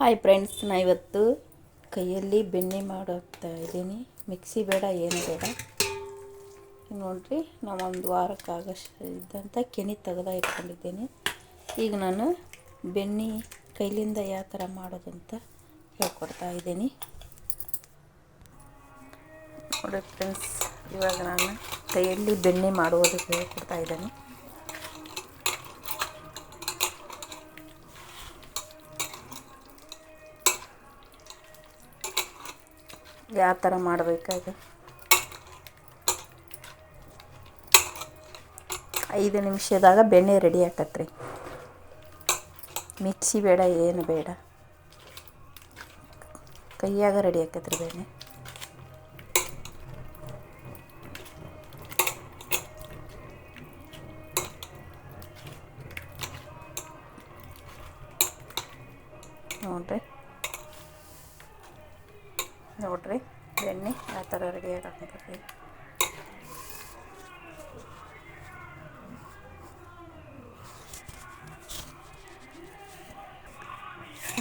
Hi friends, ನಾ ಇವತ್ತು ಕೈಯಲ್ಲಿ ಬೆಣ್ಣೆ ಮಾಡೋಗ್ತಾ ಇದ್ದೀನಿ. ಮಿಕ್ಸಿ ಬೇಡ, ಏನು ಬೇಡ. ನೋಡಿರಿ, ನಾವು ಒಂದು ವಾರಕ್ಕಾಗಷ್ಟು ಇದ್ದಂಥ ಕೆನೆ ತೆಗೆದ ಇಟ್ಕೊಂಡಿದ್ದೀನಿ. ಈಗ ನಾನು ಬೆಣ್ಣೆ ಕೈಲಿಂದ ಯಾವ ಥರ ಮಾಡೋದಂತ ಹೇಳ್ಕೊಡ್ತಾ ಇದ್ದೀನಿ. ನೋಡಿ ಫ್ರೆಂಡ್ಸ್, ಇವಾಗ ನಾನು ಕೈಯಲ್ಲಿ ಬೆಣ್ಣೆ ಮಾಡುವುದಕ್ಕೆ ಹೇಳ್ಕೊಡ್ತಾ ಇದ್ದೀನಿ. ಯಾವ ಥರ ಮಾಡಬೇಕಾದ್ರೆ 5 ನಿಮಿಷದಾಗ ಬೆಣ್ಣೆ ರೆಡಿ ಆಕತ್ರಿ. ಮಿಕ್ಸಿ ಬೇಡ, ಏನು ಬೇಡ, ಕೈಯಾಗ ರೆಡಿ ಆಕತ್ರಿ ಬೆಣ್ಣೆ. ನೋಡ್ರಿ ಬೆಣ್ಣೆ ಆ ಥರ ರೆಡಿ ಆಗಕತ್ತೈತಿ.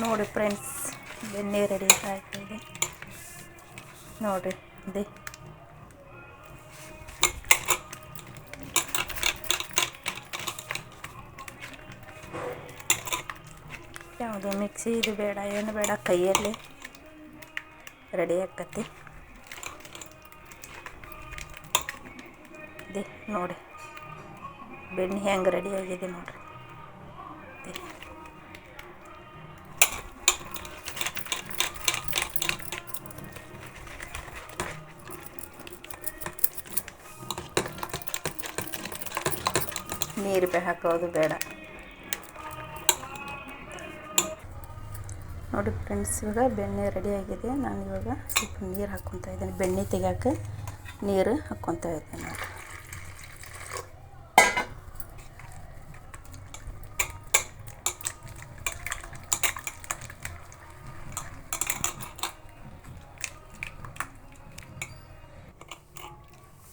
ನೋಡಿ ಫ್ರೆಂಡ್ಸ್, ಬೆಣ್ಣೆ ರೆಡಿ ಆಗ್ತಾಯಿದೆ. ನೋಡಿರಿ ಇದೆ. ಯಾವುದು ಮಿಕ್ಸಿ ಇದು ಬೇಡ, ಏನು ಬೇಡ, ಕೈಯಲ್ಲಿ ರೆಡಿ ಆಕತಿ. ಇದೆ ನೋಡಿ, ಬೆಣ್ಣೆ ಹೆಂಗೆ ರೆಡಿ ಆಗಿದೆ ನೋಡಿರಿ. ನೀರು ಹಾಕೋದು ಬೇಡ. ನೋಡಿ ಫ್ರೆಂಡ್ಸ್, ಇವಾಗ ಬೆಣ್ಣೆ ರೆಡಿ ಆಗಿದೆ. ನಾನು ಇವಾಗ ಸ್ವಲ್ಪ ನೀರು ಹಾಕ್ಕೊತಾ ಇದ್ದೀನಿ. ಬೆಣ್ಣೆ ತೆಗಿಯೋಕೆ ನೀರು ಹಾಕ್ಕೊತಾ ಇದ್ದೀನಿ ನೋಡಿ.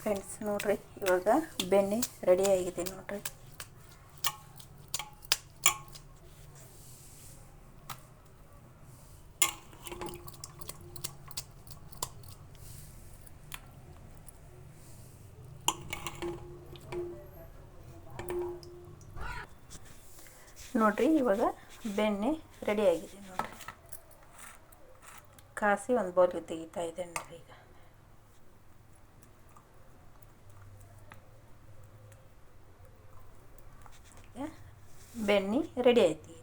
ಫ್ರೆಂಡ್ಸ್ ನೋಡಿರಿ, ಇವಾಗ ಬೆಣ್ಣೆ ರೆಡಿ ಆಗಿದೆ ನೋಡಿರಿ. ನೋಡಿರಿ, ಇವಾಗ ಬೆಣ್ಣೆ ರೆಡಿ ಆಗಿದೆ ನೋಡಿರಿ. ಕಾಸಿ ಒಂದು ಬೌಲ್ಗೆ ತೆಗಿತಾ ಇದೆ ನೋಡಿರಿ. ಈಗ ಬೆಣ್ಣೆ ರೆಡಿ ಆಯ್ತು.